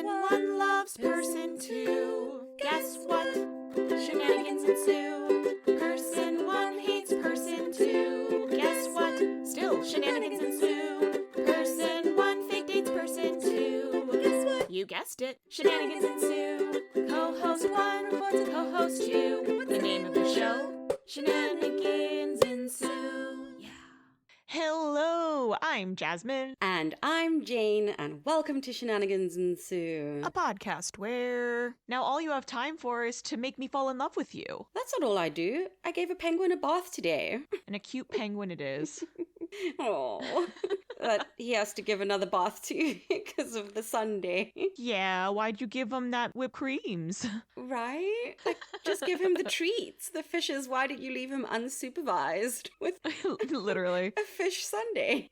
one loves person two. Guess what? Shenanigans ensue. Person one hates person two. Guess what? Still shenanigans ensue. Person one fake dates person two. Guess what? You guessed it. Shenanigans ensue. Co-host one reports a co-host two. The name of the show? Shenanigans ensue. Yeah. Hello, I'm Jasmine. And I'm Jane, and welcome to Shenanigans Ensue. A podcast where now all you have time for is to make me fall in love with you. That's not all I do. I gave a penguin a bath today. And a cute penguin it is. Oh, that he has to give another bath to because of the Sunday. Yeah, why'd you give him that whipped creams? Right? Like, just give him the treats. The fishes, why did you leave him unsupervised with Literally. a fish Sunday?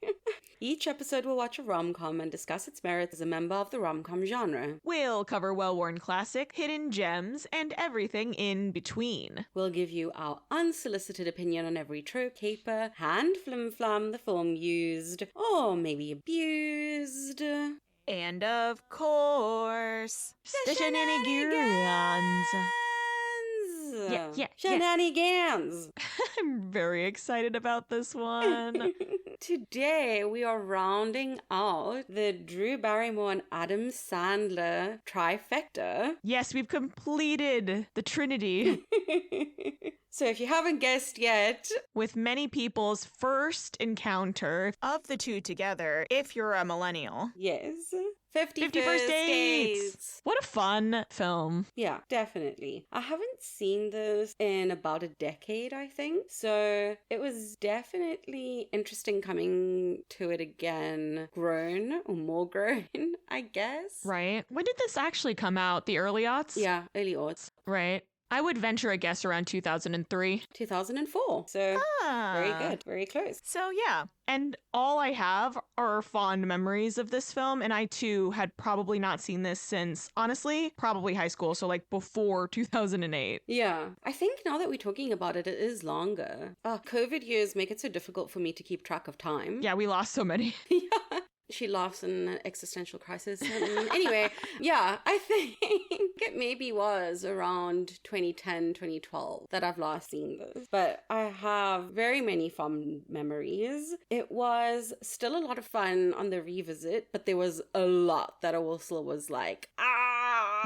Each episode will watch a rom-com and discuss its merits as a member of the rom-com genre. We'll cover well-worn classic, hidden gems, and everything in between. We'll give you our unsolicited opinion on every trope, caper, and flim-flam the film used, or maybe abused. And of course, the shenanigans. Yeah. Shenanigans! I'm very excited about this one. Today, we are rounding out the Drew Barrymore and Adam Sandler trifecta. Yes, we've completed the Trinity. So if you haven't guessed yet, With many people's first encounter of the two together, if you're a millennial. yes, 50 51st Dates. What a fun film. Yeah, definitely. I haven't seen this in about a decade, I think. So it was definitely interesting coming to it again, grown or more grown, I guess. Right? When did this actually come out? The early aughts? Yeah, early aughts. Right. I would venture a guess around 2003. 2004. So very Ah. good. Very close. So yeah. And all I have are fond memories of this film. And I too had probably not seen this since, honestly, probably high school. So like before 2008. Yeah. I think now that we're talking about it, it is longer. COVID years make it so difficult for me to keep track of time. Yeah, we lost so many. Yeah. She laughs in an existential crisis. Anyway, yeah, I think it maybe was around 2010, 2012 that I've last seen this. But I have very many fond memories. It was still a lot of fun on the revisit, but there was a lot that also was like,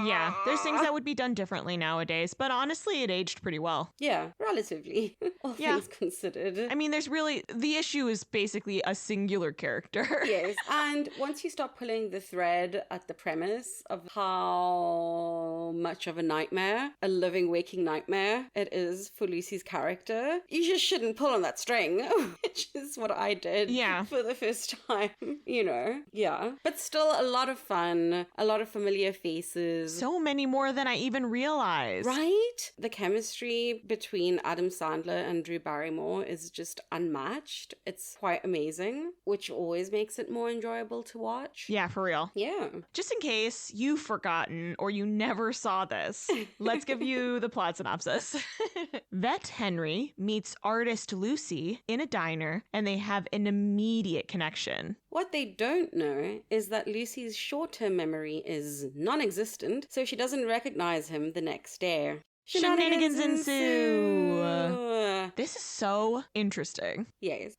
Yeah, there's things that would be done differently nowadays. But honestly, it aged pretty well. Yeah, relatively. All Yeah. things considered. I mean, the issue is basically a singular character. Yes, and once you start pulling the thread at the premise of how much of a nightmare, a living, waking nightmare it is for Lucy's character, you just shouldn't pull on that string, which is what I did Yeah. for the first time, Yeah. But still a lot of fun, a lot of familiar faces. So many more than I even realized. Right? The chemistry between Adam Sandler and Drew Barrymore is just unmatched. It's quite amazing, which always makes it more enjoyable to watch. Yeah, for real. Yeah. Just in case you've forgotten or you never saw this, let's give you the plot synopsis. Vet Henry meets artist Lucy in a diner and they have an immediate connection. What they don't know is that Lucy's short-term memory is non-existent, so she doesn't recognize him the next day. Shenanigans ensue. This is so interesting. Yes.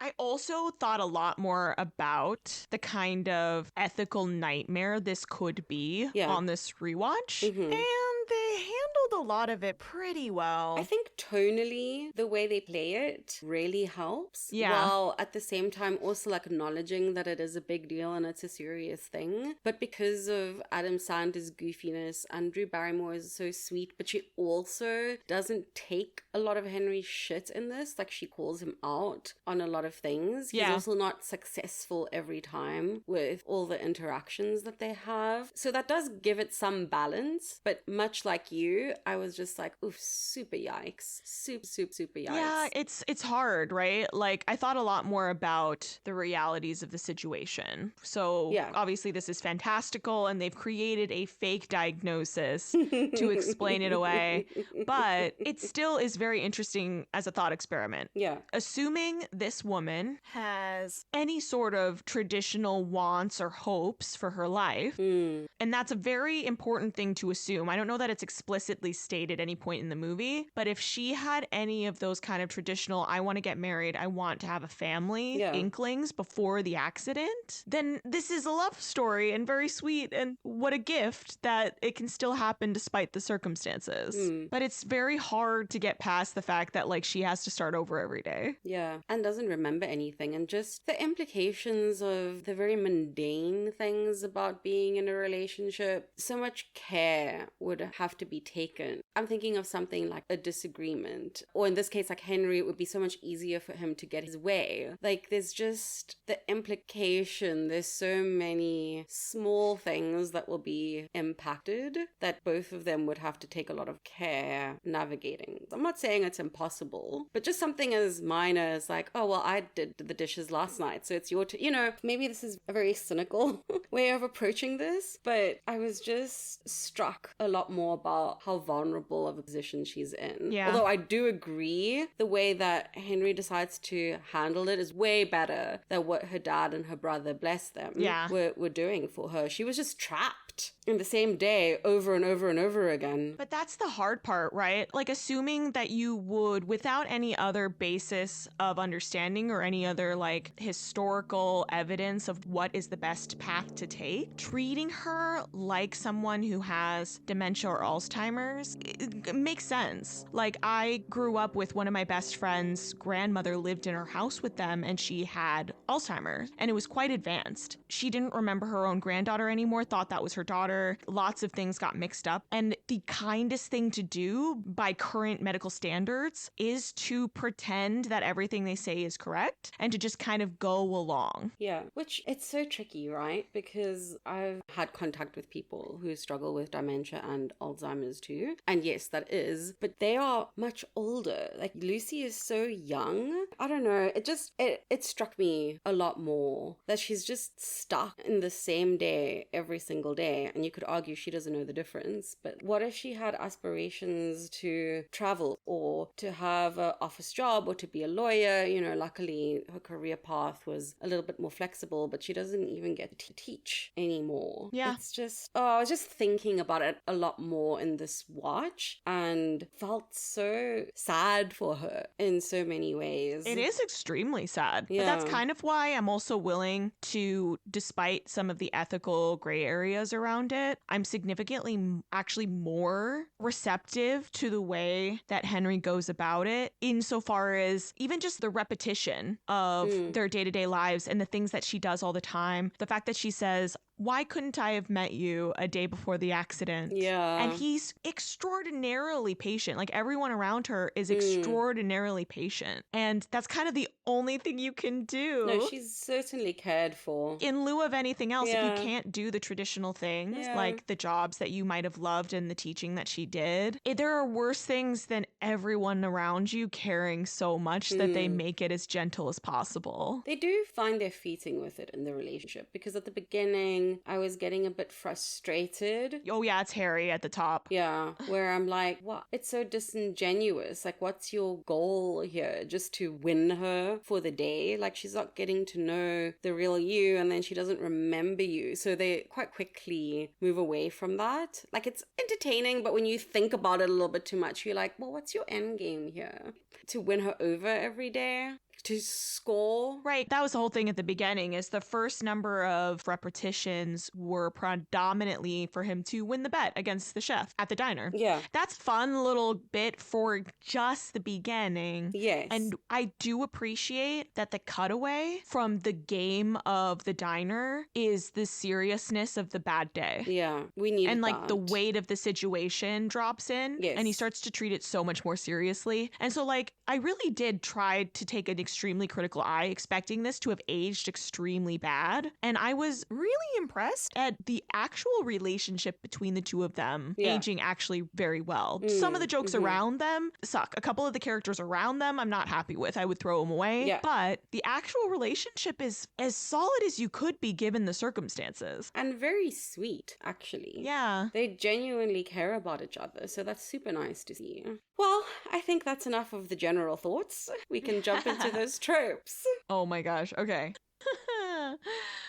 I also thought a lot more about the kind of ethical nightmare this could be on this rewatch. Mhm. And they handled a lot of it pretty well. I think tonally, the way they play it really helps. Yeah. While at the same time also like acknowledging that it is a big deal and it's a serious thing. But because of Adam Sandler's goofiness, and Drew Barrymore is so sweet, but she also doesn't take a lot of Henry's shit in this. Like, she calls him out on a lot of things. He's Yeah. also not successful every time with all the interactions that they have. So that does give it some balance. But much like you, 2, I was just like, oof, super yikes. Super yikes. Yeah, it's hard, right? Like, I thought a lot more about the realities of the situation. So Yeah. obviously this is fantastical and they've created a fake diagnosis to explain it away, but it still is very interesting as a thought experiment. Yeah. Assuming this woman has any sort of traditional wants or hopes for her life, and that's a very important thing to assume. I don't know that it's explicitly stated at any point in the movie, but if she had any of those kind of traditional, I want to get married, I want to have a family inklings before the accident, then this is a love story and very sweet, and what a gift that it can still happen despite the circumstances. But it's very hard to get past the fact that like she has to start over every day. Yeah, and doesn't remember anything, and just the implications of the very mundane things about being in a relationship. So much care would have to be taken. I'm thinking of something like a disagreement, or in this case, like Henry, it would be so much easier for him to get his way. Like, there's just the implication, there's so many small things that will be impacted that both of them would have to take a lot of care navigating. I'm not saying it's impossible, but just something as minor as like, oh, well, I did the dishes last night, so it's your turn. You know, maybe this is a very cynical way of approaching this, but I was just struck a lot more about how vulnerable of a position she's in. Yeah. Although I do agree the way that Henry decides to handle it is way better than what her dad and her brother, bless them, were doing for her. She was just trapped in the same day over and over and over again. But that's the hard part, right? Like, assuming that you would, without any other basis of understanding or any other like historical evidence of what is the best path to take, treating her like someone who has dementia or Alzheimer's, it makes sense. Like, I grew up with one of my best friends' grandmother lived in her house with them, and she had Alzheimer's, and it was quite advanced. She didn't remember her own granddaughter anymore, thought that was her daughter. Lots of things got mixed up. And the kindest thing to do by current medical standards is to pretend that everything they say is correct and to just kind of go along. Yeah, which it's so tricky, right? Because I've had contact with people who struggle with dementia and Alzheimer's too. And yes, that is, but they are much older. Like, Lucy is so young. I don't know. It struck me a lot more that she's just stuck in the same day every single day. And you could argue she doesn't know the difference. But what if she had aspirations to travel or to have an office job or to be a lawyer? You know, luckily her career path was a little bit more flexible, but she doesn't even get to teach anymore. Yeah. It's just, I was just thinking about it a lot more in this watch and felt so sad for her in so many ways. It is extremely sad. Yeah. But that's kind of why I'm also willing to, despite some of the ethical gray areas around it, I'm significantly actually more receptive to the way that Henry goes about it, insofar as even just the repetition of their day-to-day lives and the things that she does all the time. The fact that she says, why couldn't I have met you a day before the accident? Yeah. And he's extraordinarily patient. Like, everyone around her is extraordinarily patient. And that's kind of the only thing you can do. No, she's certainly cared for. In lieu of anything else, Yeah. if you can't do the traditional things, Yeah. like the jobs that you might have loved and the teaching that she did, there are worse things than everyone around you caring so much that they make it as gentle as possible. They do find their feeting with it in the relationship, because at the beginning I was getting a bit frustrated. Oh yeah, it's Harry at the top. Yeah, where I'm like, what? It's so disingenuous. Like, what's your goal here? Just to win her for the day? Like, she's not getting to know the real you, and then she doesn't remember you. So they quite quickly move away from that. Like, it's entertaining, but when you think about it a little bit too much, you're like, well, what's your end game here? To win her over every day? To score? Right. That was the whole thing at the beginning, is the first number of repetitions were predominantly for him to win the bet against the chef at the diner. Yeah. That's fun little bit for just the beginning. Yes. And I do appreciate that the cutaway from the game of the diner is the seriousness of the bad day. Yeah, we need And like that. the weight of the situation drops in, Yes. and he starts to treat it so much more seriously. And so like I really did try to take an extremely critical eye, expecting this to have aged extremely bad. And I was really impressed at the actual relationship between the two of them aging actually very well. Some of the jokes around them suck. A couple of the characters around them I'm not happy with. I would throw them away. Yeah. But the actual relationship is as solid as you could be given the circumstances. And very sweet, actually. Yeah. They genuinely care about each other, so that's super nice to see. Well, I think that's enough of the general thoughts. We can jump into those tropes. Oh my gosh. Okay.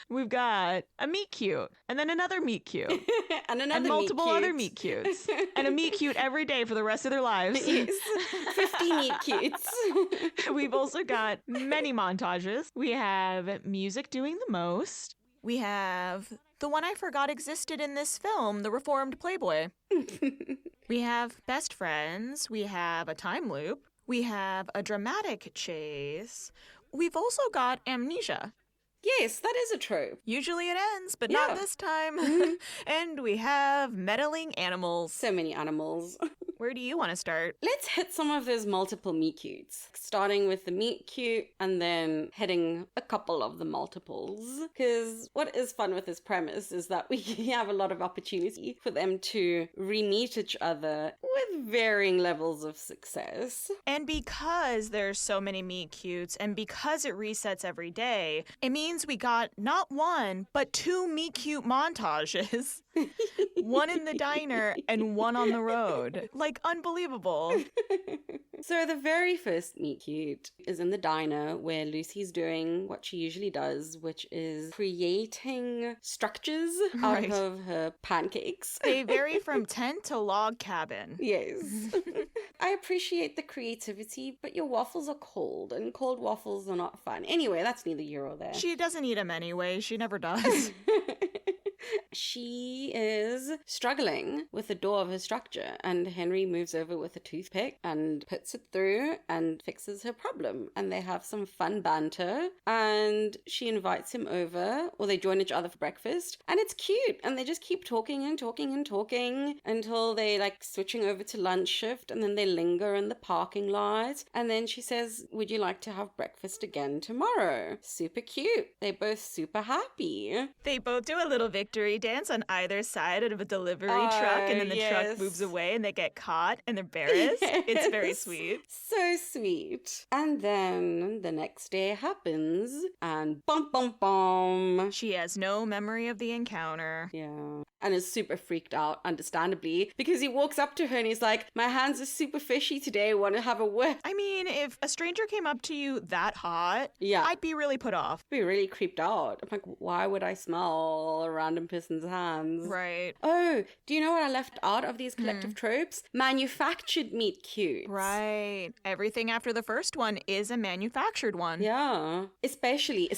We've got a meet cute, and then another meet cute, and another and multiple meet other meet cutes, and a meet cute every day for the rest of their lives. Yes. 50 meet cutes. We've also got many montages. We have music doing the most. We have the one I forgot existed in this film, the reformed Playboy. We have best friends. We have a time loop. We have a dramatic chase. We've also got amnesia. Yes, that is a trope. Usually it ends, but not this time. And we have meddling animals. So many animals. Where do you want to start? Let's hit some of those multiple meet cutes. Starting with the meet cute and then hitting a couple of the multiples. Because what is fun with this premise is that we have a lot of opportunity for them to re-meet each other with varying levels of success. And because there's so many meet cutes and because it resets every day, it means we got not one, but 2 meet cute montages. One in the diner and one on the road. Like, unbelievable. So the very first meet cute is in the diner where Lucy's doing what she usually does, which is creating structures out of her pancakes. They vary from tent to log cabin. Yes. I appreciate the creativity, but your waffles are cold, and cold waffles are not fun. Anyway, that's neither here or there. She doesn't eat them anyway. She never does. She is struggling with the door of her structure, and Henry moves over with a toothpick and puts it through and fixes her problem. And they have some fun banter, and she invites him over, or they join each other for breakfast, and it's cute. And they just keep talking and talking and talking until they like switching over to lunch shift, and then they linger in the parking lot. And then she says, "Would you like to have breakfast again tomorrow?" Super cute. They're both super happy. They both do a little victory dance on either side of a delivery truck, and then the truck moves away and they get caught and they're embarrassed. Yes. It's very sweet. So sweet. And then the next day happens, and bum bum bum. She has no memory of the encounter. Yeah. And is super freaked out, understandably, because he walks up to her and he's like, "My hands are super fishy today, want to have a whiff?" I mean, if a stranger came up to you that hot, Yeah. I'd be really put off. I'd be really creeped out. I'm like, why would I smell a random person's hands? Right. Oh, do you know what I left out of these collective tropes? Manufactured meet cute. Right. Everything after the first one is a manufactured one. Yeah. Especially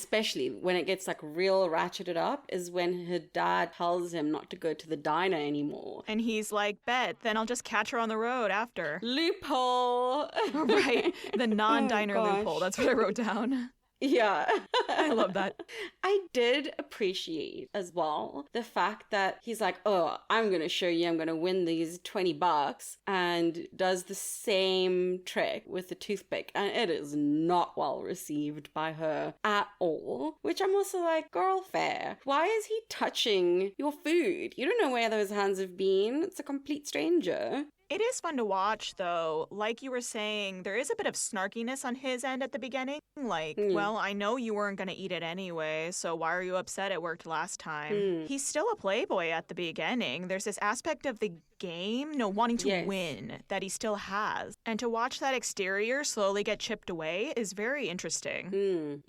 when it gets like real ratcheted up is when her dad tells him not to go to the diner anymore. And he's like, "Bet, then I'll just catch her on the road after." Loophole. Right. The non-diner Oh, gosh. loophole. That's what I wrote down. Yeah. I love that. I did appreciate as well the fact that he's like, "Oh, I'm going to show you, I'm going to win these $20," and does the same trick with the toothpick. And it is not well received by her at all. Which I'm also like, girl, fair. Why is he touching your food? You don't know where those hands have been. It's a complete stranger. It is fun to watch, though. Like you were saying, there is a bit of snarkiness on his end at the beginning. Like, well, I know you weren't going to eat it anyway, so why are you upset it worked last time? He's still a playboy at the beginning. There's this aspect of the game, wanting to win that he still has. And to watch that exterior slowly get chipped away is very interesting.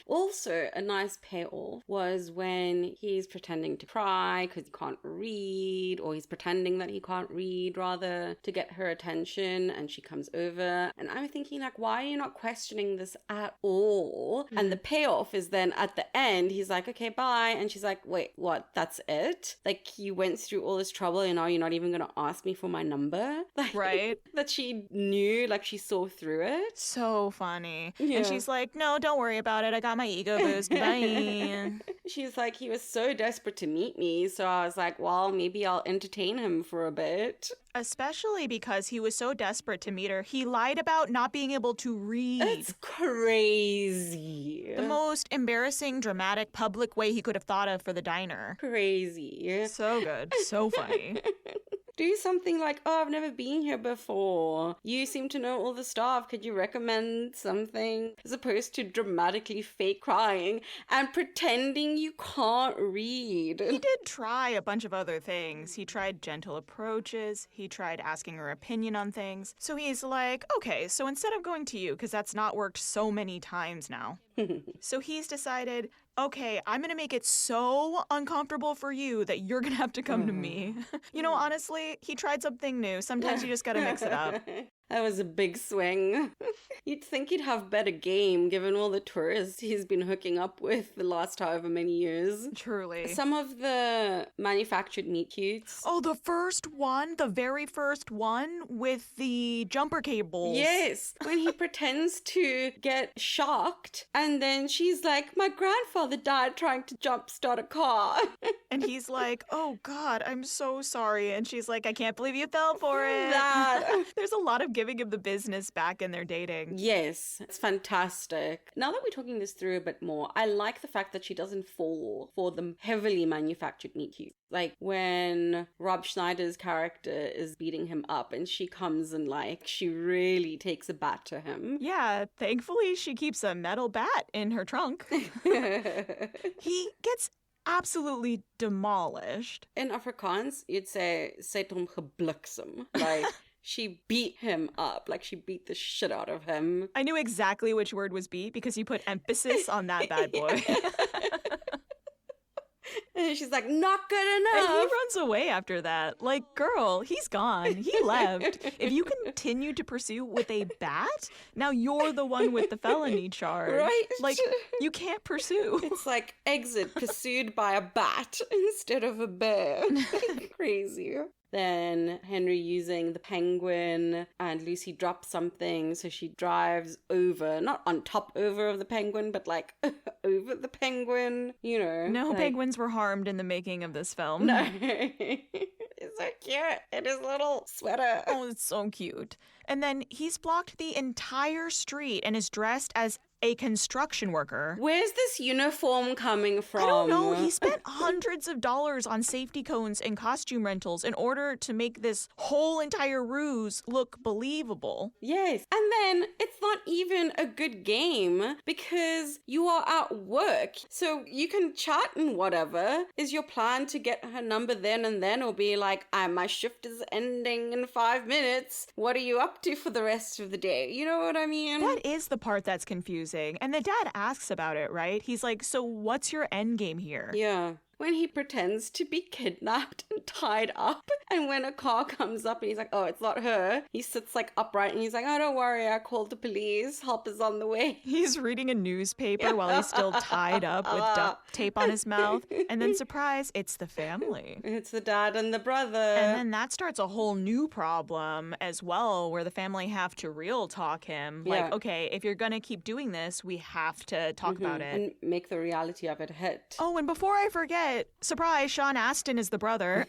Also, a nice payoff was when he's pretending to cry because he can't read, or he's pretending that he can't read, rather, to get her attention, and she comes over. And I'm thinking, like, why are you not questioning this at all? And the payoff is then at the end, he's like, "Okay, bye." And she's like, "Wait, what? That's it? Like, you went through all this trouble and now you're not even gonna ask me for my number?" Like, right. That she knew, like, she saw through it. So funny. Yeah. And she's like, "No, don't worry about it. I got my ego boost. Bye." She's like, "He was so desperate to meet me, so I was like, well, maybe I'll entertain him for a bit." Especially because he was so desperate to meet her, he lied about not being able to read. It's crazy. The most embarrassing, dramatic, public way he could have thought of for the diner. Crazy. So good. So funny. Do something like, oh, I've never been here before. You seem to know all the stuff. Could you recommend something? As opposed to dramatically fake crying and pretending you can't read. He did try a bunch of other things. He tried gentle approaches. He tried asking her opinion on things. So he's like, okay, so instead of going to you, because that's not worked so many times now. So he's decided, okay, I'm going to make it so uncomfortable for you that you're going to have to come to me. You know, honestly, he tried something new. Sometimes you just got to mix it up. That was a big swing. You'd think he'd have better game given all the tourists he's been hooking up with the last however many years. Truly. Some of the manufactured meet cutes. Oh, the first one, the very first one with the jumper cables. Yes, when he pretends to get shocked and then she's like, my grandfather died trying to jumpstart a car. And he's like, oh God, I'm so sorry. And she's like, I can't believe you fell for it. That. There's a lot of giving him the business back in their dating. Yes, it's fantastic. Now that we're talking this through a bit more, I like the fact that she doesn't fall for the heavily manufactured meet cute. Like when Rob Schneider's character is beating him up and she comes and like, she really takes a bat to him. Yeah, thankfully she keeps a metal bat in her trunk. He gets absolutely demolished. In Afrikaans, you'd say, sy het hom gebliksem. Like, she beat him up. Like, she beat the shit out of him. I knew exactly which word was beat because you put emphasis on that bad boy. And she's like, not good enough. And he runs away after that. Like, girl, he's gone. He left. If you continue to pursue with a bat, now you're the one with the felony charge. Right? Like, you can't pursue. It's like exit pursued by a bat instead of a bear. Crazy. Then Henry using the penguin and Lucy drops something, so she drives over, not on top over of the penguin, but like over the penguin, you know. No like, penguins were harmed in the making of this film. No. It's so cute. In his little sweater. Oh, it's so cute. And then he's blocked the entire street and is dressed as a construction worker. Where's this uniform coming from? I don't know. He spent hundreds of dollars on safety cones and costume rentals in order to make this whole entire ruse look believable. Yes. And then it's not even a good game because you are at work. So you can chat and whatever. Is your plan to get her number then and then, or be like, my shift is ending in 5 minutes. What are you up to for the rest of the day? You know what I mean? That is the part that's confusing. And the dad asks about it, right? He's like, so what's your end game here? Yeah. When he pretends to be kidnapped and tied up, and when a car comes up and he's like, oh, it's not her, he sits like upright and he's like, oh, don't worry, I called the police, help is on the way. He's reading a newspaper while he's still tied up with duct tape on his mouth, and then surprise, it's the family. It's the dad and the brother. And then that starts a whole new problem as well, where the family have to real talk him. Like, okay, if you're gonna keep doing this, we have to talk about it. And make the reality of it hit. Oh, and before I forget, surprise, Sean Astin is the brother.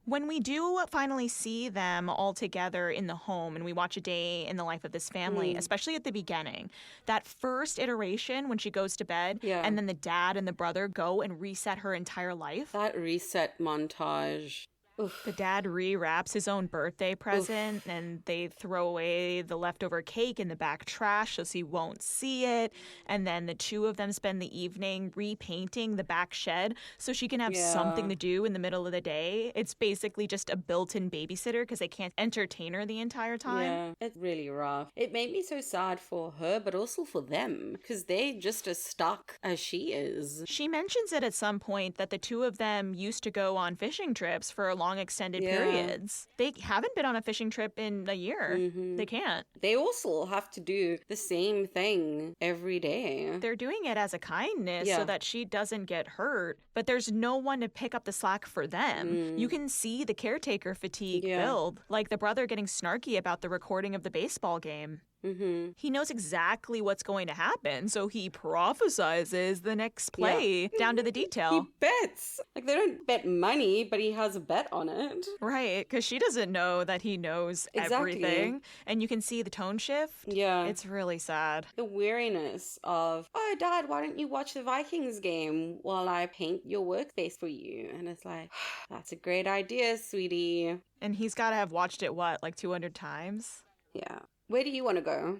When we do finally see them all together in the home and we watch a day in the life of this family, especially at the beginning, that first iteration when she goes to bed and then the dad and the brother go and reset her entire life. That reset montage. Oof. The dad rewraps his own birthday present and they throw away the leftover cake in the back trash so he won't see it. And then the two of them spend the evening repainting the back shed so she can have something to do in the middle of the day. It's basically just a built-in babysitter because they can't entertain her the entire time. Yeah, it's really rough. It made me so sad for her, but also for them because they just as stuck as she is. She mentions it at some point that the two of them used to go on fishing trips for a long extended periods. They haven't been on a fishing trip in a year. They can't. They also have to do the same thing every day. They're doing it as a kindness so that she doesn't get hurt, but there's no one to pick up the slack for them. You can see the caretaker fatigue build, like the brother getting snarky about the recording of the baseball game. Mm-hmm. He knows exactly what's going to happen, so he prophesizes the next play down to the He detail. bets. Like, they don't bet money, but he has a bet on it. Right, because she doesn't know that he knows Exactly. everything. And you can see the tone shift. Yeah. It's really sad. The weariness of, oh, Dad, why don't you watch the Vikings game while I paint your workspace for you? And it's like, that's a great idea, sweetie. And he's got to have watched it, what, like 200 times? Yeah. Where do you want to go?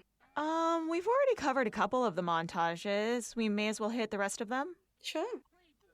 We've already covered a couple of the montages. We may as well hit the rest of them. Sure.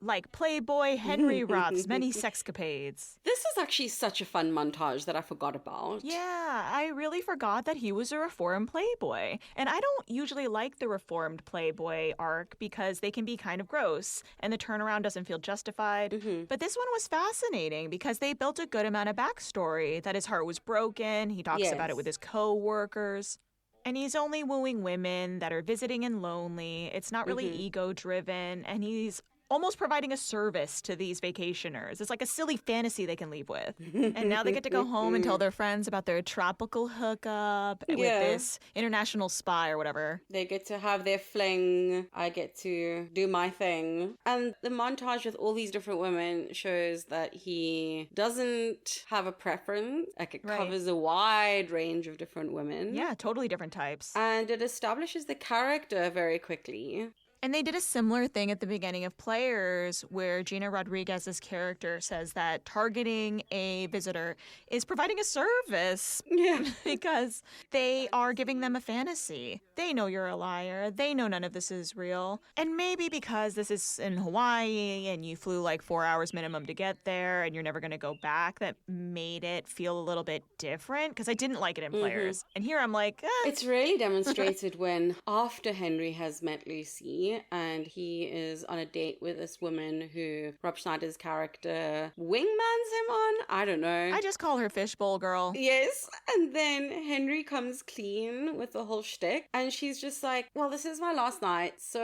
Like Playboy Henry Roth's many sexcapades. This is actually such a fun montage that I forgot about. Yeah, I really forgot that he was a reformed Playboy. And I don't usually like the reformed Playboy arc because they can be kind of gross and the turnaround doesn't feel justified. But this one was fascinating because they built a good amount of backstory, that his heart was broken. He talks about it with his co-workers. And he's only wooing women that are visiting and lonely. It's not really ego-driven. And he's almost providing a service to these vacationers. It's like a silly fantasy they can leave with. And now they get to go home and tell their friends about their tropical hookup with this international spy or whatever. They get to have their fling. I get to do my thing. And the montage with all these different women shows that he doesn't have a preference. Like, it covers a wide range of different women. Yeah, totally different types. And it establishes the character very quickly. And they did a similar thing at the beginning of Players where Gina Rodriguez's character says that targeting a visitor is providing a service. Yeah. Because they are giving them a fantasy. They know you're a liar. They know none of this is real. And maybe because this is in Hawaii and you flew like 4 hours minimum to get there and you're never going to go back, that made it feel a little bit different because I didn't like it in Players. And here I'm like, It's really demonstrated when after Henry has met Lucy and he is on a date with this woman who Rob Schneider's character wingmans him on. I don't know. I just call her Fishbowl Girl. Yes. And then Henry comes clean with the whole shtick. And she's just like, well, this is my last night. So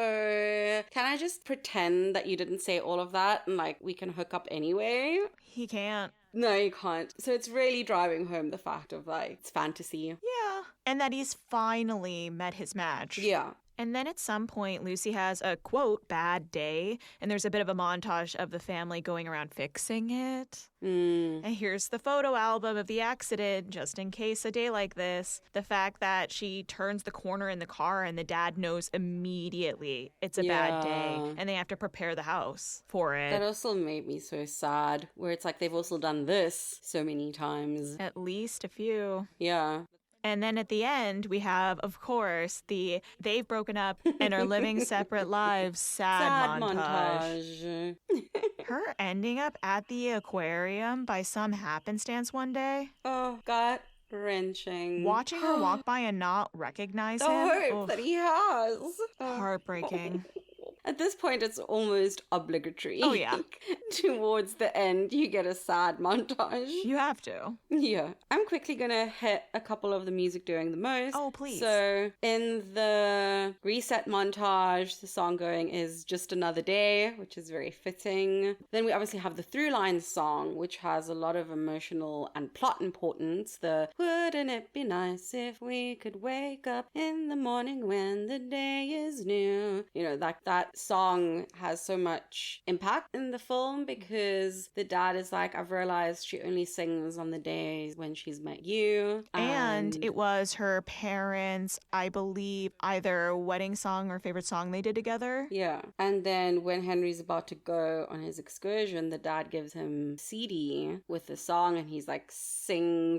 can I just pretend that you didn't say all of that and like we can hook up anyway? He can't. No, you can't. So it's really driving home the fact of like, it's fantasy. Yeah. And that he's finally met his match. Yeah. And then at some point, Lucy has a, quote, bad day. And there's a bit of a montage of the family going around fixing it. And here's the photo album of the accident, just in case a day like this. The fact that she turns the corner in the car and the dad knows immediately it's a bad day. And they have to prepare the house for it. That also made me so sad, where it's like they've also done this so many times. At least a few. Yeah. And then at the end, we have, of course, the they've broken up and are living separate lives sad montage. Her ending up at the aquarium by some happenstance one day. Oh, gut-wrenching. Watching her walk by and not recognize The him. hope that he has. Heartbreaking. At this point, it's almost obligatory. Oh, yeah. Towards the end, you get a sad montage. You have to. Yeah. I'm quickly gonna hit a couple of the music doing the most. Oh, please. So, in the reset montage, the song going is Just Another Day, which is very fitting. Then we obviously have the Throughline song, which has a lot of emotional and plot importance. The wouldn't it be nice if we could wake up in the morning when the day is new? You know, that song has so much impact in the film because the dad is like, I've realized she only sings on the days when she's met you. And it was her parents', I believe, either wedding song or favorite song they did together. Yeah. And then when Henry's about to go on his excursion, the dad gives him a CD with the song and he's like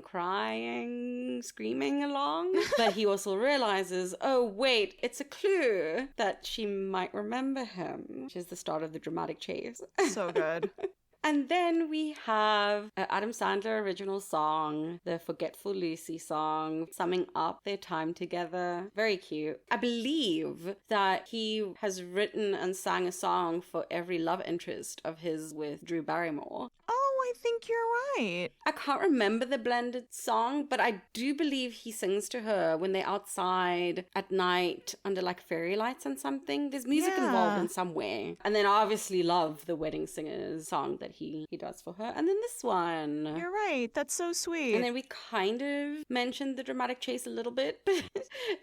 crying, screaming along. But he also realizes, oh wait, it's a clue that she might remember him, which is the start of the dramatic chase. So good. And then we have Adam Sandler original song, the Forgetful Lucy song, summing up their time together. Very cute. I believe that he has written and sang a song for every love interest of his with Drew Barrymore. Oh, I think you're right. I can't remember the blended song, but I do believe he sings to her when they're outside at night under like fairy lights and something. There's music involved in some way. And then I obviously love the Wedding Singers song that he does for her. And then this one. You're right. That's so sweet. And then we kind of mentioned the dramatic chase a little bit, but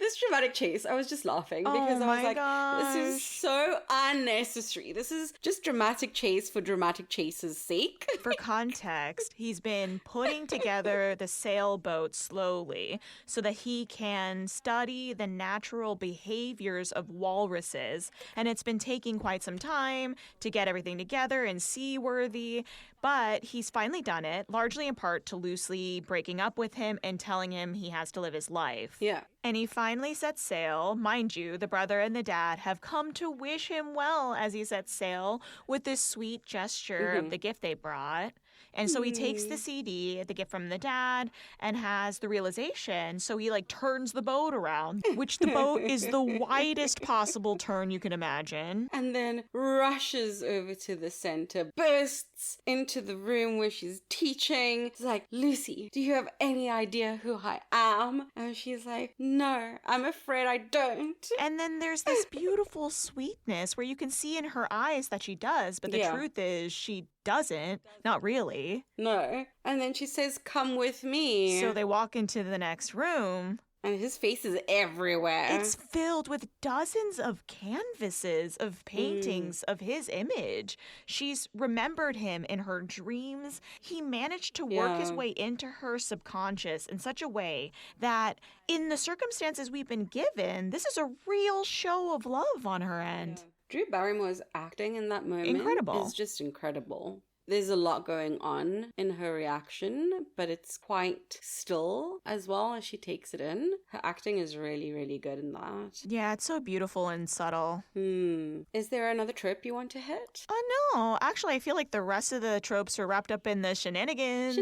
this dramatic chase, I was just laughing because I was like, this is so unnecessary. This is just dramatic chase for dramatic chase's sake. For context, he's been putting together the sailboat slowly so that he can study the natural behaviors of walruses. And it's been taking quite some time to get everything together and seaworthy. But he's finally done it, largely in part to Lucy breaking up with him and telling him he has to live his life. Yeah. And he finally sets sail. Mind you, the brother and the dad have come to wish him well as he sets sail with this sweet gesture of the gift they brought. And so he takes the CD, the gift from the dad, and has the realization. So he like turns the boat around, which the boat is the widest possible turn you can imagine. And then rushes over to the center, bursts into the room where she's teaching. It's like, Lucy, do you have any idea who I am? And she's like, no, I'm afraid I don't. And then there's this beautiful sweetness where you can see in her eyes that she does, but the truth is she doesn't. Not really. No. And then she says, come with me. So they walk into the next room. And his face is everywhere. It's filled with dozens of canvases of paintings of his image. She's remembered him in her dreams. He managed to work his way into her subconscious in such a way that in the circumstances we've been given, this is a real show of love on her end. Yeah. Drew Barrymore's acting in that moment Incredible. is just incredible. There's a lot going on in her reaction, but it's quite still as well as she takes it in. Her acting is really, really good in that. Yeah, it's so beautiful and subtle. Is there another trope you want to hit? No. Actually, I feel like the rest of the tropes are wrapped up in the shenanigans.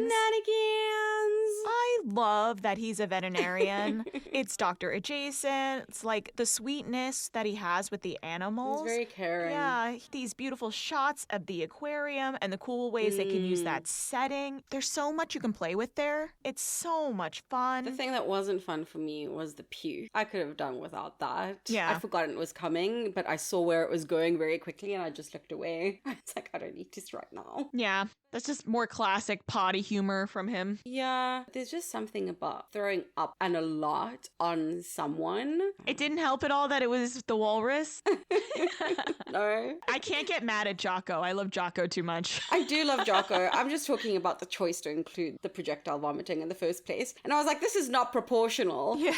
I love that he's a veterinarian. It's doctor adjacent. It's like the sweetness that he has with the animals. He's very caring. Yeah, these beautiful shots of the aquarium and the cool ways they can use that setting. There's so much you can play with there. It's so much fun. The thing that wasn't fun for me was the pew. I could have done without that. Yeah. I forgot it was coming, but I saw where it was going very quickly and I just looked away. It's like, I don't need this right now. Yeah, that's just more classic potty humor from him. Yeah, there's just something about throwing up and a lot on someone. It didn't help at all that it was the walrus. No. I can't get mad at Jocko. I love Jocko too much. I do love Jocko. I'm just talking about the choice to include the projectile vomiting in the first place. And I was like, this is not proportional. Yeah,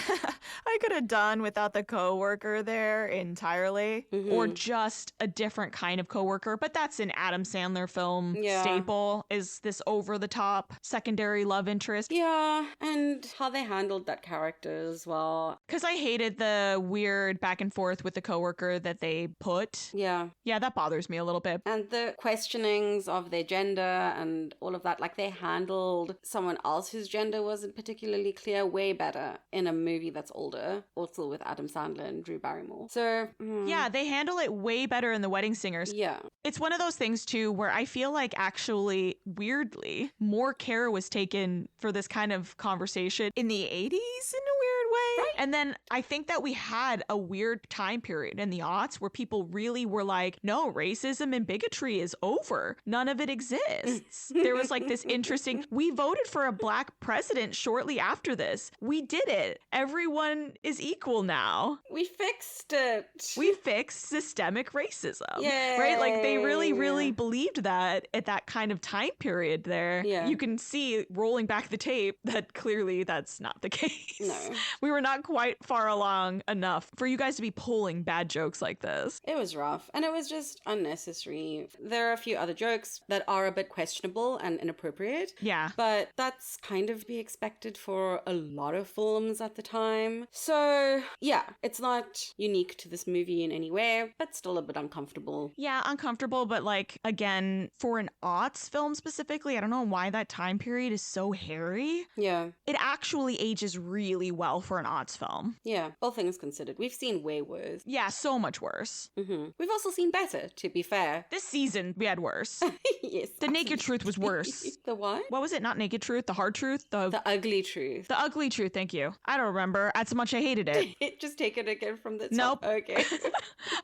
I could have done without the coworker there entirely, or just a different kind of coworker. But that's an Adam Sandler film staple, is this over-the-top secondary love interest. Yeah, and how they handled that character as well. Because I hated the weird back and forth with the coworker that they put. Yeah. Yeah, that bothers me a little bit. And the questionings of their gender and all of that, like they handled someone else whose gender wasn't particularly clear way better in a movie that's older, also with Adam Sandler and Drew Barrymore. So, yeah, they handle it way better in The Wedding Singers. Yeah. It's one of those things, too, where I feel like actually, weirdly, more care was taken for this kind of conversation in the 80s in a weird way. Right. And then I think that we had a weird time period in the aughts where people really were like, no, racism and bigotry is over. None of it exists. There was like this interesting, we voted for a black president shortly after this. We did it. Everyone is equal now. We fixed it. We fixed systemic racism. Yeah. Right? Like they really believed that at that kind of time period there. Yeah. You can see rolling back the tape that clearly that's not the case. No. We were not quite far along enough for you guys to be pulling bad jokes like this. It was rough and it was just unnecessary. There are a few other jokes that are a bit questionable and inappropriate. Yeah. But that's kind of to be expected for a lot of films at the time. So yeah, it's not unique to this movie in any way, but still a bit uncomfortable. Yeah, uncomfortable, but like, again, for an aughts film specifically, I don't know why that time period is so hairy. Yeah. It actually ages really well for for an aughts film. Yeah, all things considered. We've seen way worse. Yeah, so much worse. We've also seen better, to be fair. This season, we had worse. Yes. The naked truth was worse. The what? What was it? Not naked truth? The hard truth? The ugly truth. The ugly truth, thank you. I don't remember. That's how much I hated it. Just take it again from the top. Nope. Okay.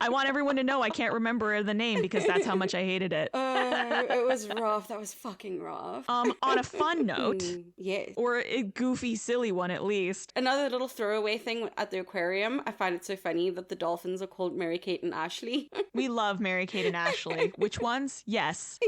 I want everyone to know I can't remember the name because that's how much I hated it. It was rough. That was fucking rough. On a fun note, yes. or a goofy, silly one at least. Another little throwaway thing at the aquarium. I find it so funny that the dolphins are called Mary Kate and Ashley. We love Mary Kate and Ashley. Which ones? Yes.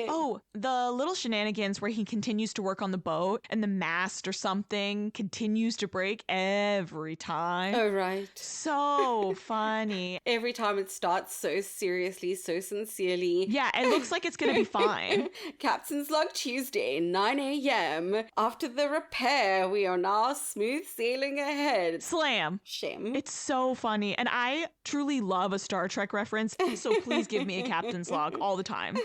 Oh, the little shenanigans where he continues to work on the boat and the mast or something continues to break every time. Oh, right. So funny. Every time it starts so seriously, so sincerely. Yeah, it looks like it's gonna be fine. Captain's log Tuesday, 9 a.m. After the repair, we are now smooth sailing ahead. Slam. Shame. It's so funny. And I truly love a Star Trek reference, so please give me a captain's log all the time.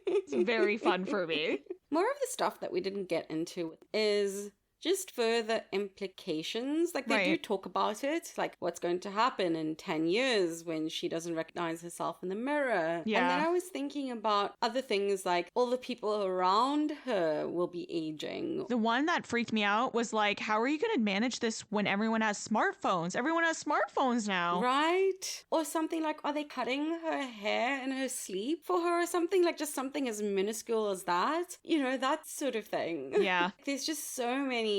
It's very fun for me. More of the stuff that we didn't get into is just further implications. Like, they do talk about it, like what's going to happen in 10 years when she doesn't recognize herself in the mirror. Yeah. And then I was thinking about other things, like all the people around her will be aging. The one that freaked me out was like, how are you going to manage this when everyone has smartphones? Everyone has smartphones now. Right? Or something like, are they cutting her hair in her sleep for her or something? Like, just something as minuscule as that. You know, that sort of thing. Yeah. There's just so many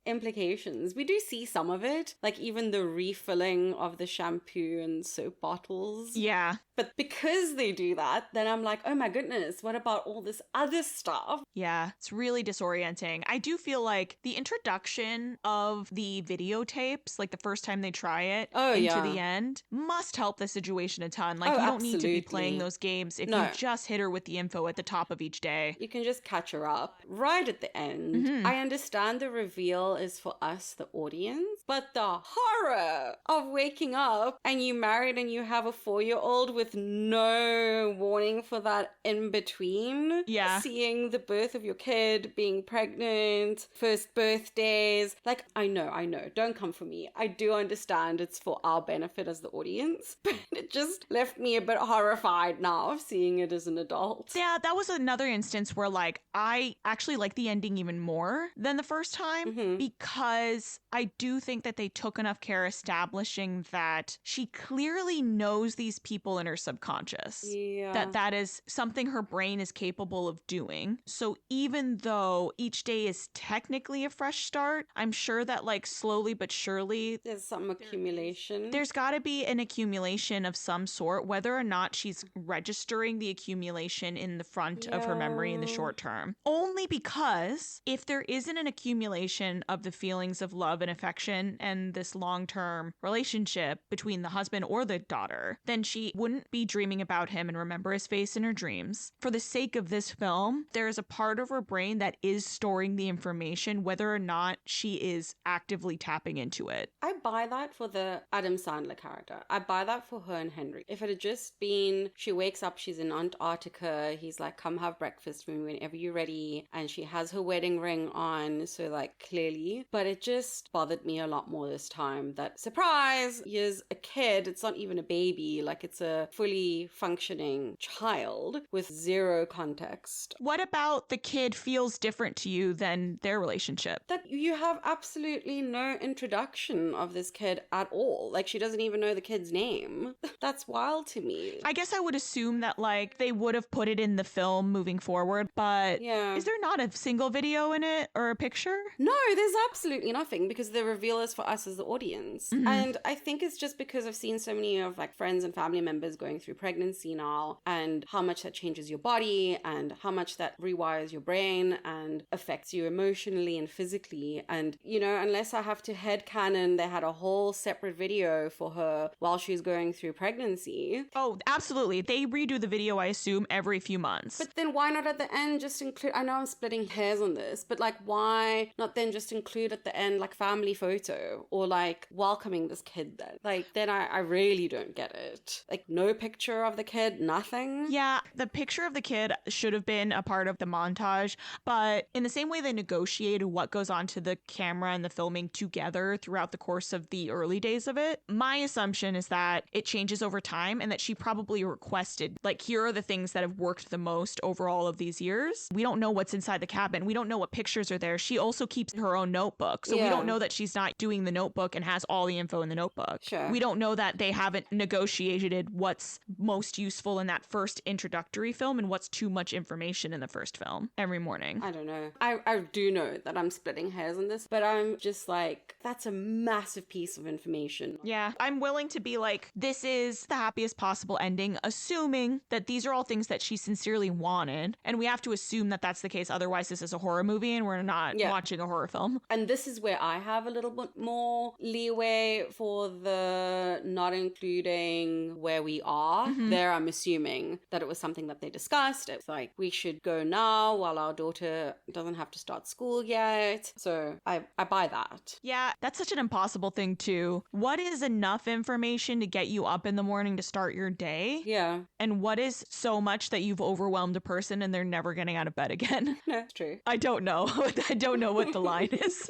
implications. We do see some of it, like even the refilling of the shampoo and soap bottles. Yeah. But because they do that, then I'm like, oh my goodness, what about all this other stuff? Yeah, it's really disorienting. I do feel like the introduction of the videotapes, like the first time they try it into the end, must help the situation a ton. Like, you don't need to be playing those games if you just hit her with the info at the top of each day. You can just catch her up right at the end. I understand the reveal is for us, the audience, but the horror of waking up and you married and you have a 4-year-old with no warning for that in between. Yeah. Seeing the birth of your kid, being pregnant, first birthdays. Like, I know. Don't come for me. I do understand it's for our benefit as the audience, but it just left me a bit horrified now of seeing it as an adult. Yeah, that was another instance where, like, I actually like the ending even more than the first time because I do think that they took enough care establishing that she clearly knows these people in her subconscious. Yeah. That is something her brain is capable of doing. So even though each day is technically a fresh start, I'm sure that, like, slowly but surely there's some accumulation. There's got to be an accumulation of some sort, whether or not she's registering the accumulation in the front of her memory in the short term. Only because if there isn't an accumulation of the feelings of love and affection and this long-term relationship between the husband or the daughter, then she wouldn't be dreaming about him and remember his face in her dreams. For the sake of this film, there is a part of her brain that is storing the information, whether or not she is actively tapping into it. I buy that for the Adam Sandler character. I buy that for her and Henry. If it had just been, she wakes up, she's in Antarctica, he's like, come have breakfast with me whenever you're ready, and she has her wedding ring on, so like clearly, but it just bothered me a lot more this time that, surprise, here's a kid, it's not even a baby, like it's a fully functioning child with zero context. What about the kid feels different to you than their relationship? That you have absolutely no introduction of this kid at all. Like, she doesn't even know the kid's name. That's wild to me. I guess I would assume that, like, they would have put it in the film moving forward, but is there not a single video in it or a picture? No, there's absolutely nothing, because the reveal is for us as the audience. And I think it's just because I've seen so many of, like, friends and family members going through pregnancy now, and how much that changes your body and how much that rewires your brain and affects you emotionally and physically. And, you know, unless I have to headcanon, they had a whole separate video for her while she's going through pregnancy. Oh, absolutely. They redo the video, I assume, every few months. But then why not at the end just include, I know I'm splitting hairs on this, but like, why not not then just include at the end like family photo or like welcoming this kid then? Like, then I really don't get it. Like, no picture of the kid, nothing. Yeah, the picture of the kid should have been a part of the montage, but in the same way they negotiated what goes onto the camera and the filming together throughout the course of the early days of it, my assumption is that it changes over time and that she probably requested, like, here are the things that have worked the most over all of these years. We don't know what's inside the cabin. We don't know what pictures are there. She also keeps her own notebook. So we don't know that she's not doing the notebook and has all the info in the notebook. Sure. We don't know that they haven't negotiated what's most useful in that first introductory film and what's too much information in the first film every morning. I don't know. I do know that I'm splitting hairs on this, but I'm just like, that's a massive piece of information. Yeah, I'm willing to be like, this is the happiest possible ending, assuming that these are all things that she sincerely wanted. And we have to assume that that's the case. Otherwise, this is a horror movie and we're not watching a horror film. And this is where I have a little bit more leeway for the not including where we are. There, I'm assuming that it was something that they discussed. It's like, we should go now while our daughter doesn't have to start school yet. So I buy that. Yeah, that's such an impossible thing too. What is enough information to get you up in the morning to start your day? Yeah. And what is so much that you've overwhelmed a person and they're never getting out of bed again? That's true. I don't know. I don't know what the line is.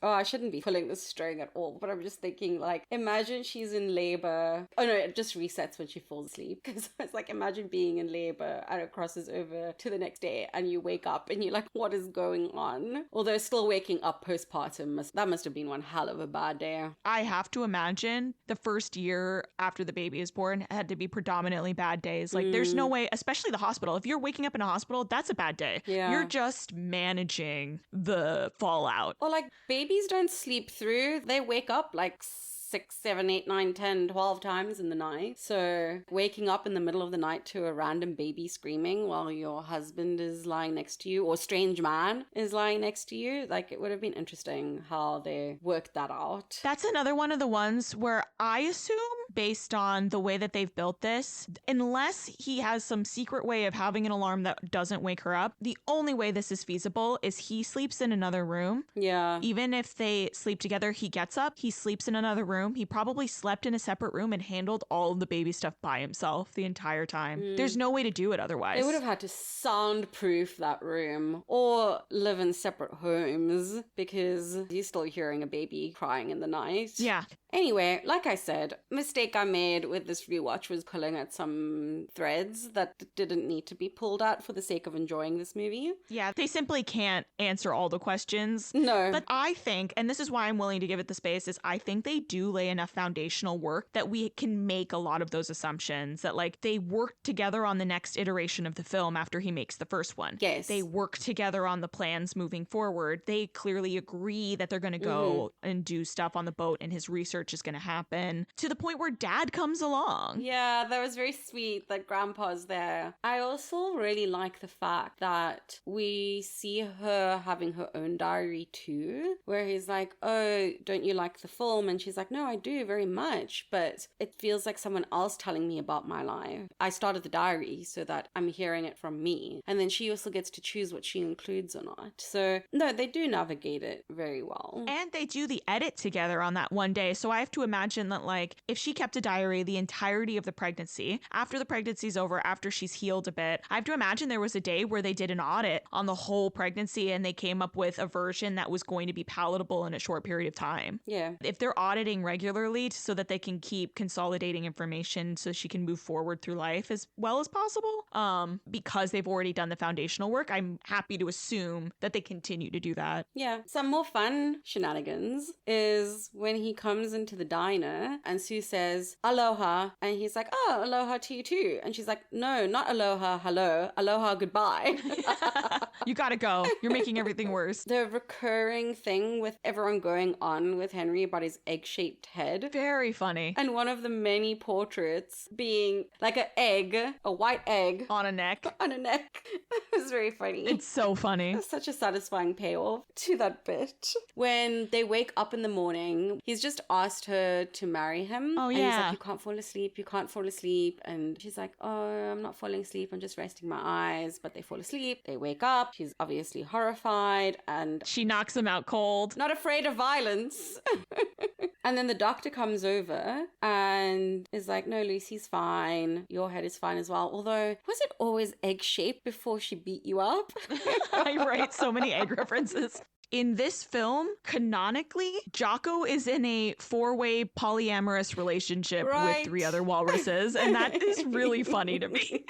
Oh, I shouldn't be pulling this string at all, but I'm just thinking, like, imagine she's in labor. Oh no, it just resets when she falls asleep. Because it's like, imagine being in labor and it crosses over to the next day and you wake up and you're like, what is going on? Although still waking up postpartum, that must have been one hell of a bad day. I have to imagine the first year after the baby is born had to be predominantly bad days. Like, there's no way, especially the hospital. If you're waking up in a hospital, that's a bad day. Yeah. You're just managing the fallout. Or like, babies don't sleep through. They wake up like 6, 7, 8, 9, 10, 12 times in the night. So waking up in the middle of the night to a random baby screaming while your husband is lying next to you or a strange man is lying next to you, like, it would have been interesting how they worked that out. That's another one of the ones where I assume, based on the way that they've built this, unless he has some secret way of having an alarm that doesn't wake her up, the only way this is feasible is he sleeps in another room. Yeah. Even if they sleep together, he gets up, he sleeps in another room. He probably slept in a separate room and handled all of the baby stuff by himself the entire time. There's no way to do it otherwise. They would have had to soundproof that room or live in separate homes because he's still hearing a baby crying in the night. Yeah. Anyway, like I said, mistake I made with this rewatch was pulling at some threads that didn't need to be pulled at for the sake of enjoying this movie. Yeah, they simply can't answer all the questions. No. But I think, and this is why I'm willing to give it the space, is I think they do lay enough foundational work that we can make a lot of those assumptions that, like, they work together on the next iteration of the film after he makes the first one. Yes. They work together on the plans moving forward. They clearly agree that they're going to go and do stuff on the boat and his research is going to happen to the point where dad comes along. Yeah, that was very sweet that grandpa's there. I also really like the fact that we see her having her own diary too, where he's like, oh, don't you like the film? And she's like, no, I do very much, but it feels like someone else telling me about my life. I started the diary so that I'm hearing it from me. And then she also gets to choose what she includes or not. So no, they do navigate it very well. And they do the edit together on that one day. So I have to imagine that, like, if she kept a diary the entirety of the pregnancy, after the pregnancy's over, after she's healed a bit, I have to imagine there was a day where they did an audit on the whole pregnancy and they came up with a version that was going to be palatable in a short period of time. Yeah. If they're auditing regularly so that they can keep consolidating information so she can move forward through life as well as possible, because they've already done the foundational work, I'm happy to assume that they continue to do that. Yeah. Some more fun shenanigans is when he comes into the diner and Sue says, aloha. And he's like, oh, aloha to you too. And she's like, no, not aloha, hello, aloha, goodbye. You gotta go. You're making everything worse. The recurring thing with everyone going on with Henry about his egg-shaped head. Very funny. And one of the many portraits being like an egg, a white egg. On a neck. On a neck. That was very funny. It's so funny. It's such a satisfying payoff to that bit. When they wake up in the morning, he's just asked her to marry him. Oh, And he's yeah. like, you can't fall asleep, you can't fall asleep. And she's like, oh, I'm not falling asleep, I'm just resting my eyes. But they fall asleep, they wake up, She's obviously horrified and She knocks him out cold. not afraid of violence. And then the doctor comes over and is like, no, Lucy's fine. Your head is fine as well. Although, was it always egg-shaped before she beat you up? I write so many egg references. In this film, canonically, Jocko is in a 4-way polyamorous relationship with 3 other walruses, and that is really funny to me.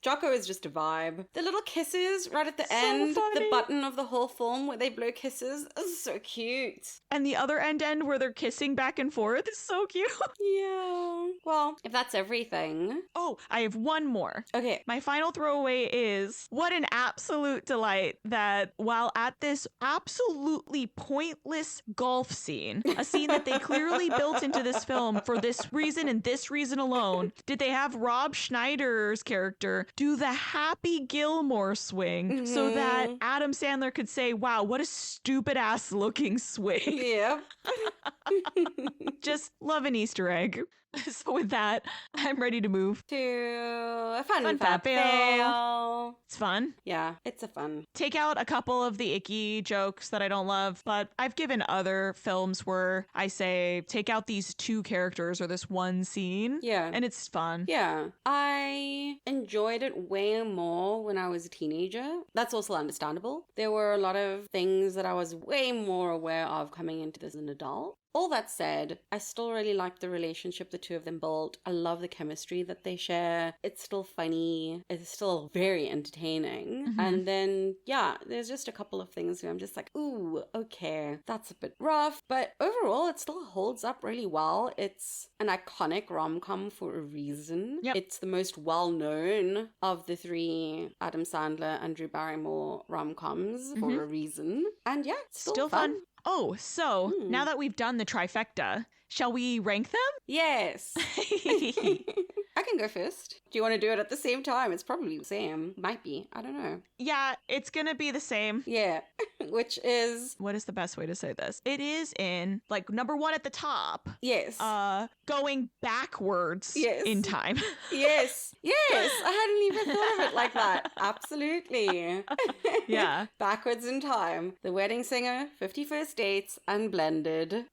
Jocko is just a vibe. The little kisses right at the So end, the funny. button of the whole film where they blow kisses, is so cute. And the other end where they're kissing back and forth is so cute. Yeah. Well, if that's everything. Oh, I have one more. Okay. My final throwaway is what an absolute delight that while at this absolutely pointless golf scene, a scene that they clearly built into this film for this reason and this reason alone, did they have Rob Schneider's character do the Happy Gilmore swing so that Adam Sandler could say, wow, what a stupid ass looking swing. Yep. Just love an Easter egg. So with that, I'm ready to move. To a fun Fun fab fab fail. fail. It's fun. Yeah, it's a fun. Take out a couple of the icky jokes that I don't love, but I've given other films where I say, take out these 2 characters or this one scene. Yeah. And it's fun. Yeah, I enjoyed it way more when I was a teenager. That's also understandable. There were a lot of things that I was way more aware of coming into this as an adult. All that said, I still really like the relationship the 2 of them built. I love the chemistry that they share. It's still funny. It's still very entertaining. And then, yeah, there's just a couple of things where I'm just like, ooh, okay, that's a bit rough. But overall, it still holds up really well. It's an iconic rom-com for a reason. Yep. It's the most well-known of the 3 Adam Sandler and Drew Barrymore rom-coms for a reason. And yeah, it's still fun. Oh, so now that we've done the trifecta, shall we rank them? Yes. I can go first. Do you want to do it at the same time? It's probably the same. Might be. I don't know. Yeah, it's gonna be the same. Yeah. Which is... What is the best way to say this? It is in, like, number 1 at the top. Yes. Going backwards Yes. in time. Yes. Yes. I hadn't even thought of it like that. Absolutely. Yeah. Backwards in time. The Wedding Singer, 51st Dates, and Blended.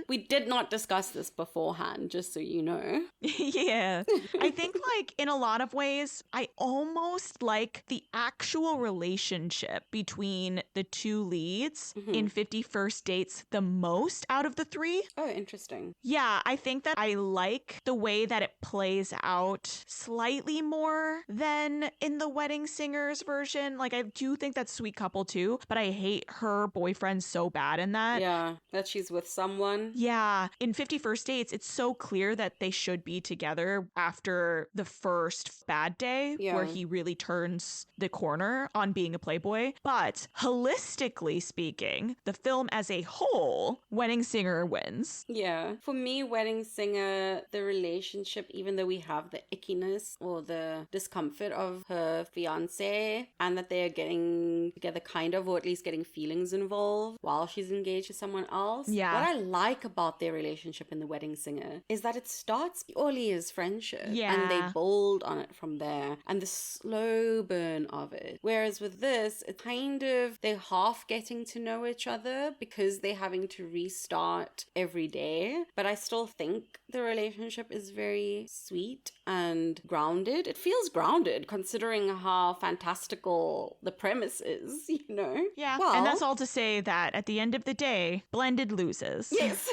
We did not discuss this beforehand, just so you know. Yeah. I think, like, in a lot of ways, I almost like the actual relationship between the 2 leads in 51st Dates the most out of the 3. Oh, interesting. Yeah, I think that I like the way that it plays out slightly more than in the Wedding Singers version. Like, I do think that's Sweet Couple too, but I hate her boyfriend so bad in that. Yeah, that she's with someone. Yeah, in 51st Dates, it's so clear that they should be together after the first bad day where he really turns the corner on being a playboy. But holistically speaking, the film as a whole, Wedding Singer wins. Yeah. For me, Wedding Singer, the relationship, even though we have the ickiness or the discomfort of her fiance and that they're getting together kind of, or at least getting feelings involved while she's engaged to someone else. Yeah. What I like about their relationship in The Wedding Singer is that it starts purely as friendship. Yeah. And they build on it from there. And the slow burn of it. Whereas with this, it's kind of, they're half getting to know each other because they're having to restart every day. But I still think the relationship is very sweet and grounded. It feels grounded considering how fantastical the premise is, you know? Yeah. Well, And that's all to say that at the end of the day, Blended loses. Yes.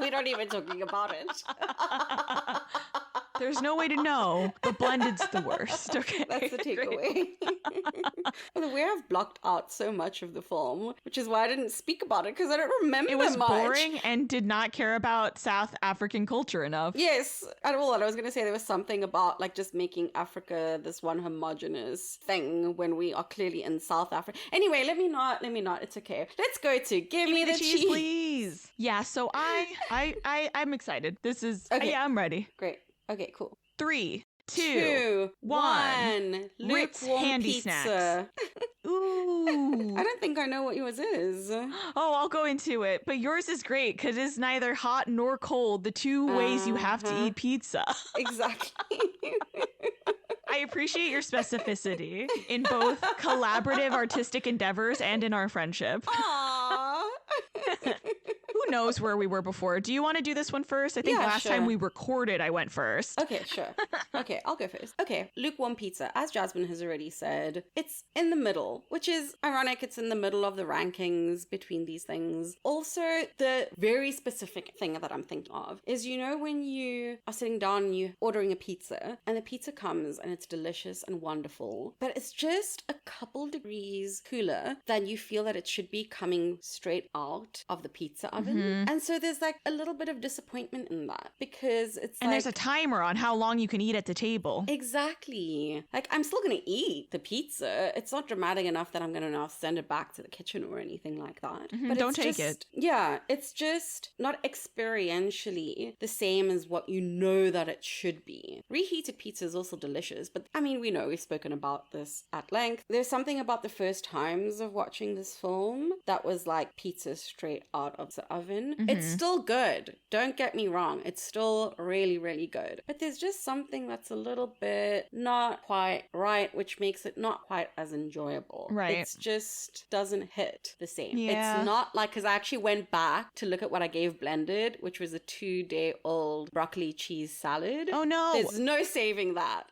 We're not even talking about it. There's no way to know, but Blended's the worst. Okay. That's the takeaway. The way I've blocked out so much of the film, which is why I didn't speak about it, because I don't remember It was much. boring and did not care about South African culture enough. Yes, at all. And I was going to say there was something about like just making Africa this one homogenous thing when we are clearly in South Africa. Anyway, let me not. It's okay. Let's go to Give Me the Cheese. Please. Yeah, so I'm excited. This is, Okay. yeah, I'm ready. Great. Okay, cool. 3, 2, 1. Ritz Lukewarm handy pizza. snacks. Ooh. I don't think I know what yours is. Oh, I'll go into it. But yours is great because it's neither hot nor cold. The 2 ways you have to eat pizza. Exactly. I appreciate your specificity in both collaborative artistic endeavors and in our friendship. Aww. Who knows where we were before? Do you want to do this one first? I think Yeah, last sure. time we recorded, I went first. Okay, sure. Okay, I'll go first. Okay, lukewarm pizza. As Jasmine has already said, it's in the middle, which is ironic. It's in the middle of the rankings between these things. Also, the very specific thing that I'm thinking of is, you know, when you are sitting down and you're ordering a pizza and the pizza comes and it's delicious and wonderful, but it's just a couple degrees cooler than you feel that it should be coming straight out of the pizza oven. And so there's like a little bit of disappointment in that because it's And like, there's a timer on how long you can eat at the table. exactly. Like, I'm still going to eat the pizza. It's not dramatic enough that I'm going to now send it back to the kitchen or anything like that. But Don't it's take just, it. Yeah, it's just not experientially the same as what you know that it should be. Reheated pizza is also delicious, but I mean, we know we've spoken about this at length. There's something about the first times of watching this film that was like pizza straight out of the oven. It's still good. Don't get me wrong. It's still really, really good. But there's just something that's a little bit not quite right, which makes it not quite as enjoyable. Right. It's just doesn't hit the same. Yeah. It's not like, because I actually went back to look at what I gave Blended, which was a 2-day-old broccoli cheese salad. Oh no. There's no saving that.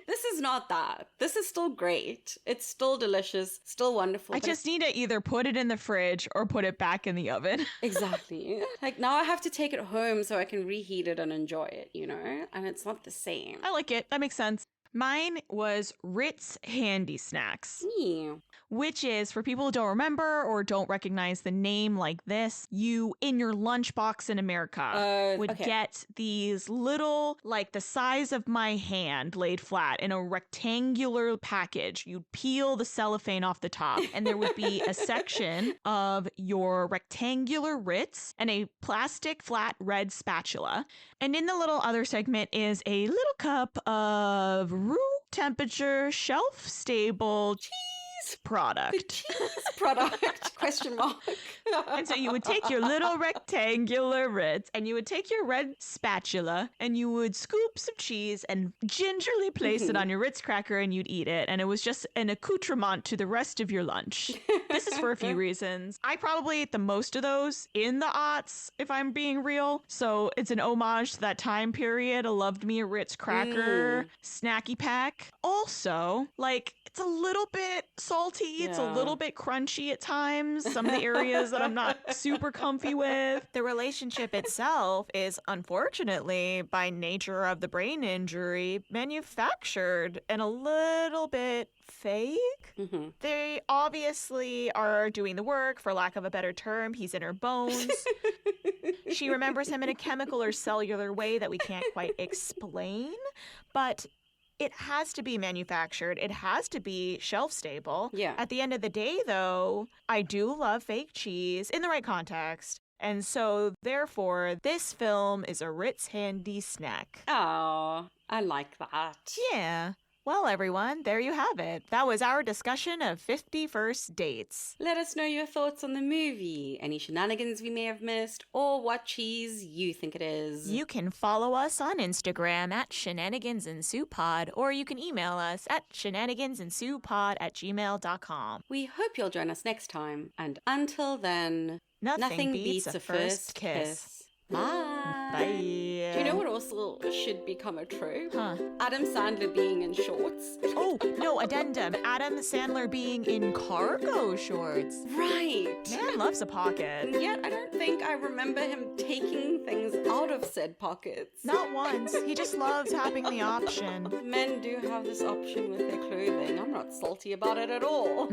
This is not that. This is still great. It's still delicious, still wonderful. I but just need to either put it in the fridge or put it back in the oven. exactly. Like, now I have to take it home so I can reheat it and enjoy it, you know? And it's not the same. I like it. That makes sense. Mine was Ritz Handy Snacks, Yeah. which is, for people who don't remember or don't recognize the name like this, you, in your lunchbox in America, would okay. get these little, like the size of my hand laid flat in a rectangular package. You'd peel the cellophane off the top, and there would be a section of your rectangular Ritz and a plastic flat red spatula. And in the little other segment is a little cup of room temperature, shelf stable cheese product. The cheese product? Question mark. And so you would take your little rectangular Ritz and you would take your red spatula and you would scoop some cheese and gingerly place it on your Ritz cracker and you'd eat it. And it was just an accoutrement to the rest of your lunch. This is for a few reasons. I probably ate the most of those in the aughts, if I'm being real. So it's an homage to that time period. I loved me a Ritz cracker snacky pack. Also, like, it's a little bit salty. It's a Yeah. little bit crunchy at times. Some of the areas that I'm not super comfy with. The relationship itself is, unfortunately, by nature of the brain injury, manufactured and a little bit fake. They obviously are doing the work, for lack of a better term. He's in her bones. She remembers him in a chemical or cellular way that we can't quite explain, but it has to be manufactured. It has to be shelf stable. Yeah. At the end of the day, though, I do love fake cheese in the right context. And so, therefore, this film is a Ritz Handy Snack. Oh, I like that. Yeah. Well, everyone, there you have it. That was our discussion of 50 First Dates. Let us know your thoughts on the movie, any shenanigans we may have missed, or what cheese you think it is. You can follow us on Instagram at shenanigansendsouppod, or you can email us at shenanigansendsouppod@gmail.com. We hope you'll join us next time, and until then, Nothing beats a first kiss. Bye. Bye. Do you know what also should become a trope? Huh. Adam Sandler being in shorts. Oh, no, addendum. Adam Sandler being in cargo shorts. Right. Man loves a pocket. And yet I don't think I remember him taking things out of said pockets. Not once. He just loves having the option. Men do have this option with their clothing. I'm not salty about it at all.